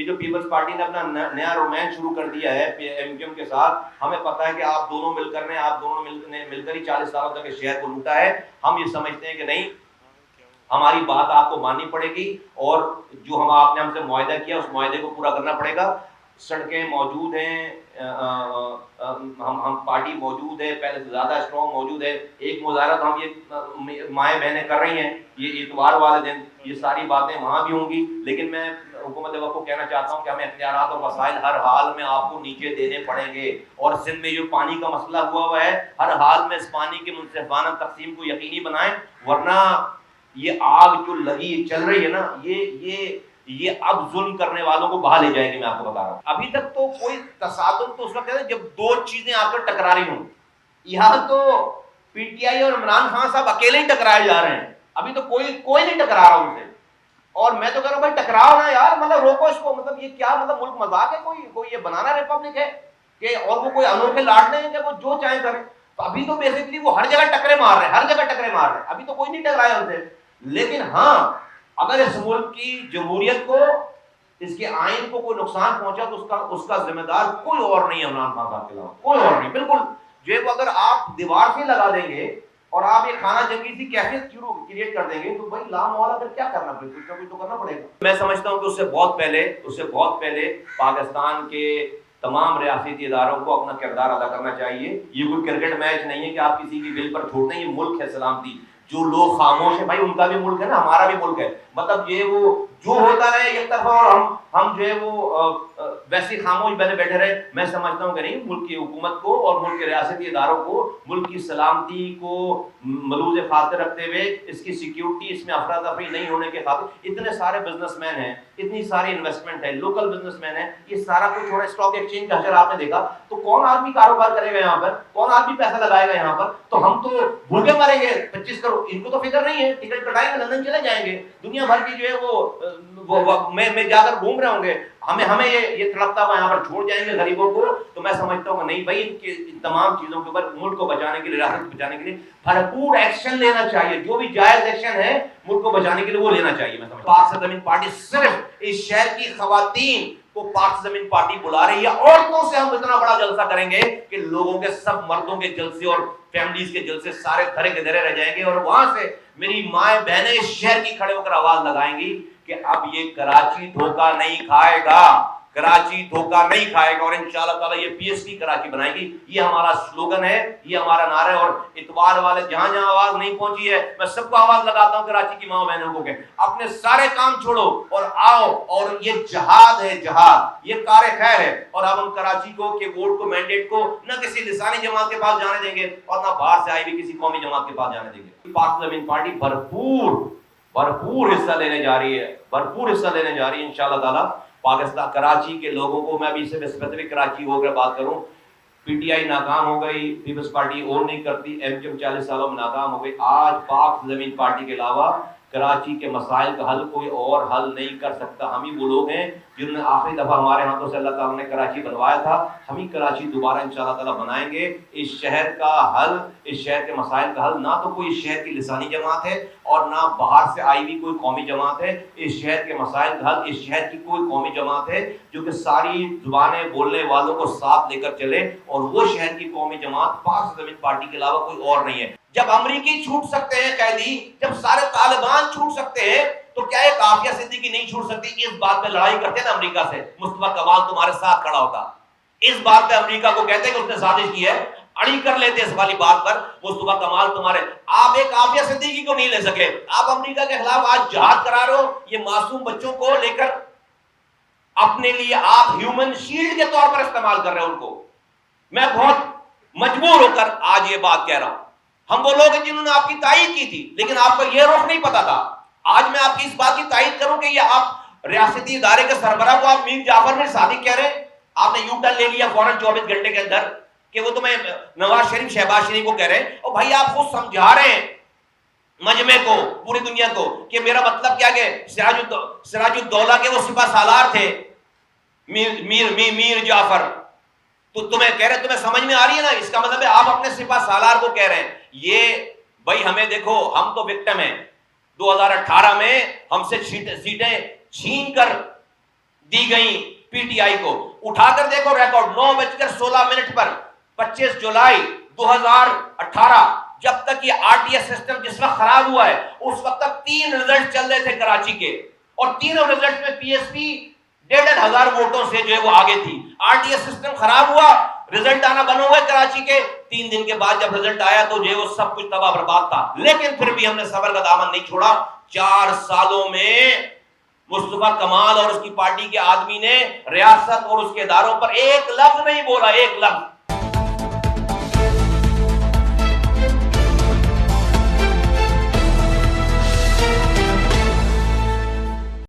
یہ جو Peoples party نے اپنا نیا رومانس شروع کر دیا ہے ایم کیو ایم کے ساتھ، ہمیں پتا ہے کہ آپ دونوں مل کر نے آپ دونوں نے مل کر ہی 40 سالوں تک اس شہر کو لوٹا ہے. ہم یہ سمجھتے ہیں کہ نہیں، ہماری بات آپ کو ماننی پڑے گی اور جو آپ نے ہم سے معاہدہ کیا اس معاہدے کو پورا کرنا پڑے گا. سڑکیں موجود ہیں، ہم پارٹی موجود ہے، پہلے سے زیادہ اسٹرانگ موجود ہے. ایک مظاہرہ تو ہم یہ مائیں بہنیں کر رہی ہیں یہ اتوار والے دن، یہ ساری باتیں وہاں بھی ہوں گی. لیکن میں حکومت وقت کو کہنا چاہتا ہوں کہ ہمیں اختیارات اور وسائل ہر حال میں آپ کو نیچے دینے پڑیں گے. اور سندھ میں جو پانی کا مسئلہ ہوا ہے، ہر حال میں اس پانی کے منصفانہ تقسیم کو یقینی بنائیں، ورنہ یہ آگ جو لگی چل رہی ہے نا، یہ اب ظلم کرنے والوں کو بہا لے جائے گی. میں آپ کو بتا رہا ہوں ابھی تک تو کوئی تصادم تو اس وقت ہے جب دو چیزیں آ کر ٹکرا رہی ہوں. یہاں تو پی ٹی آئی اور عمران خان صاحب اکیلے ہی ٹکرائے جا رہے ہیں، ابھی تو کوئی نہیں ٹکرا رہا ان سے. اور میں تو کہہ رہا ہوں بھائی ٹکراؤ نا یار، مطلب روکو اس کو. مطلب یہ کیا مطلب ملک مذاق ہے؟ کوئی یہ بنانا ریپبلک ہے کہ اور وہ کوئی انوکھے لاڈلے ہیں کہ وہ جو چاہیں کریں؟ تو ابھی تو بیسکلی وہ ہر جگہ ٹکرے مار رہے ہیں، ہر جگہ ٹکرے مار رہے ہیں. ابھی تو کوئی نہیں ٹکرایا ان سے. لیکن ہاں، اگر اس ملک کی جمہوریت کو، اس کے آئین کو کوئی نقصان پہنچا تو اس کا ذمہ دار کوئی اور نہیں ہے عمران خان صاحب کے علاوہ، کوئی اور نہیں. بالکل جو اگر آپ دیوار سے لگا دیں گے اور آپ ایک خانہ جنگی سی کیفیت کریٹ کر دیں گے تو بھائی لامحالہ پھر کیا کرنا پڑے گا؟ کچھ نہ کچھ تو کرنا پڑے گا. میں سمجھتا ہوں کہ اس سے بہت پہلے پاکستان کے تمام ریاستی اداروں کو اپنا کردار ادا کرنا چاہیے. یہ کوئی کرکٹ میچ نہیں ہے کہ آپ کسی کی ول پر چھوڑ دیں. یہ ملک ہے سلامتی. جو لوگ خاموش ہیں بھائی ان کا بھی ملک ہے نا، ہمارا بھی ملک ہے. مطلب یہ وہ جو ہوتا رہے ایک طرفہ اور ہم جو ہے وہ ویسے خاموش بیٹھے رہے. میں سمجھتا ہوں کہ نہیں، ملک کی حکومت کو اور ملک کے ریاستی اداروں کو ملک کی سلامتی کو ملوز خاطر رکھتے ہوئے، اس کی سیکیورٹی، اس میں افراتفری نہیں ہونے کے خاطر، اتنے سارے بزنس مین ہیں، اتنی ساری انویسٹمنٹ ہے، لوکل بزنس مین ہیں، یہ سارا کچھ تھوڑا اسٹاک ایکسچینج کا آپ نے دیکھا تو کون آدمی کاروبار کرے گا یہاں پر؟ کون آدمی پیسہ لگائے گا یہاں پر؟ تو ہم تو بھوکے مریں گے. 25 کروڑ ان کو تو فکر نہیں ہے، ٹکٹ کٹائیں گے لندن چلے جائیں گے، دنیا بھر کی جو ہے وہ میں جا کر گھوم رہے ہوں گے. ہمیں یہ تڑپتا ہوا یہاں پر چھوڑ جائیں گے غریبوں کو. تو میں سمجھتا ہوں کہ نہیں بھائی، ان تمام چیزوں کے اوپر ملک کو بچانے کے لیے، ریاست کو بچانے کے لیے بھرپور ایکشن لینا چاہیے. جو بھی جائز ایکشن ہے ملک کو بچانے کے لیے وہ لینا چاہیے. میں سمجھتا ہوں پاک سے زمین پارٹی صرف اس شہر کی خواتین کو پاک سے زمین پارٹی بلا رہی ہے. عورتوں سے ہم اتنا بڑا جلسہ کریں گے کہ لوگوں کے سب مردوں کے جلسے اور فیملیز کے جلسے سارے دھرے کے دھرے رہ جائیں گے. اور وہاں سے میری مائیں بہنیں اس شہر کی کھڑے ہو کر آواز لگائیں گی کہ اب یہ کراچی دھوکہ نہیں کھائے گا، کراچی دھوکہ نہیں کھائے گا. اور انشاءاللہ تعالی یہ پی ایس ٹی کراچی بنائے گی. یہ ہمارا سلوگن ہے، یہ ہمارا نعرہ ہے. اور اتوار والے جہاں جہاں آواز نہیں پہنچی ہے، میں سب کو آواز لگاتا ہوں کراچی کی ماں بہنوں کو کہ اپنے سارے کام چھوڑو اور آؤ. اور یہ جہاد ہے، جہاد، یہ کار خیر ہے. اور اب ہم کراچی کو کے ووٹ کو، مینڈیٹ کو نہ کسی لسانی جماعت کے پاس جانے دیں گے اور نہ باہر سے آئی بھی کسی قومی جماعت کے پاس جانے دیں گے. پاک زمین پارٹی بھرپور حصہ لینے جا رہی ہے، بھرپور حصہ لینے جا رہی ہے انشاءاللہ تعالی. پاکستان کراچی کے لوگوں کو میں ابھی سے اسپیسیفک کراچی ہو کر بات کروں، پی ٹی آئی ناکام ہو گئی، پیپلز پارٹی اور نہیں کرتی، ایم کیو 40 سالوں میں ناکام ہو گئی. آج پاک زمین پارٹی کے علاوہ کراچی کے مسائل کا حل کوئی اور حل نہیں کر سکتا. ہم ہی وہ لوگ ہیں جنہوں نے آخری دفعہ ہمارے ہاتھوں سے اللہ تعالیٰ نے کراچی بنوایا تھا. ہم ہی کراچی دوبارہ انشاءاللہ تعالیٰ بنائیں گے. اس شہر کا حل، اس شہر کے مسائل کا حل نہ تو کوئی اس شہر کی لسانی جماعت ہے اور نہ باہر سے آئی ہوئی کوئی قومی جماعت ہے. اس شہر کے مسائل کا حل اس شہر کی کوئی قومی جماعت ہے جو کہ ساری زبانیں بولنے والوں کو ساتھ لے کر چلے. اور وہ شہر کی قومی جماعت پاک زمین پارٹی کے علاوہ کوئی اور نہیں ہے. جب امریکی چھوٹ سکتے ہیں قیدی، جب سارے طالبان چھوٹ سکتے ہیں، تو کیا یہ عافیہ صدیقی نہیں چھوٹ سکتی؟ اس بات پہ لڑائی کرتے ہیں نا امریکہ سے، مصطفیٰ کمال تمہارے ساتھ کھڑا ہوتا. اس بات پہ امریکہ کو کہتے ہیں کہ اس نے سازش کی ہے، اڑی کر لیتے اس والی بات پر. مصطفیٰ کمال تمہارے، آپ ایک عافیہ صدیقی کو نہیں لے سکے. آپ امریکہ کے خلاف آج جہاد کرا رہے ہو، یہ معصوم بچوں کو لے کر اپنے لیے آپ ہیومن شیلڈ کے طور پر استعمال کر رہے ہو ان کو. میں بہت مجبور ہو کر آج یہ بات کہہ رہا ہوں. ہم وہ لوگ ہیں جنہوں نے آپ کی تائید کی تھی، لیکن آپ کو یہ رخ نہیں پتا تھا. آج میں آپ کی اس بات کی تائید کروں کہ یہ آپ ریاستی ادارے کے سربراہ کو آپ میر جعفر میر صادق کہہ رہے ہیں. آپ نے یو ٹرن لے لیا فوراً 24 گھنٹے کے اندر کہ وہ تمہیں نواز شریف، شہباز شریف کو کہہ رہے ہیں. اور بھائی آپ خود سمجھا رہے ہیں مجمع کو، پوری دنیا کو، کہ میرا مطلب کیا کہ سراج الدولہ کے وہ سپہ سالار تھے میر جعفر. تو تمہیں کہہ رہے، تمہیں سمجھ میں آ رہی ہے نا؟ اس کا مطلب ہے آپ اپنے سپہ سالار کو کہہ رہے ہیں. یہ بھائی ہمیں دیکھو، ہم تو وکٹم ہیں. 2018 میں ہم سے سیٹیں چھین کر دی گئی پی ٹی آئی کو. اٹھا کر دیکھو ریکارڈ 9:16 پر 25 جولائی 2018 جب تک یہ آر ٹی ایس سسٹم جس وقت خراب ہوا ہے اس وقت تک 3 رزلٹ چل رہے تھے کراچی کے, اور تینوں رزلٹ میں پی ایس پی 1,500 ووٹوں سے جو ہے وہ آگے تھی. آر ٹی ایس سسٹم خراب ہوا, رزلٹ آنا بند ہو گئے کراچی کے. 3 دن کے بعد جب رزلٹ آیا تو جو ہے وہ سب کچھ تباہ برباد تھا, لیکن پھر بھی ہم نے صبر کا دامن نہیں چھوڑا. 4 سالوں میں مصطفیٰ کمال اور اس کی پارٹی کے آدمی نے ریاست اور اس کے اداروں پر ایک لفظ نہیں بولا, ایک لفظ.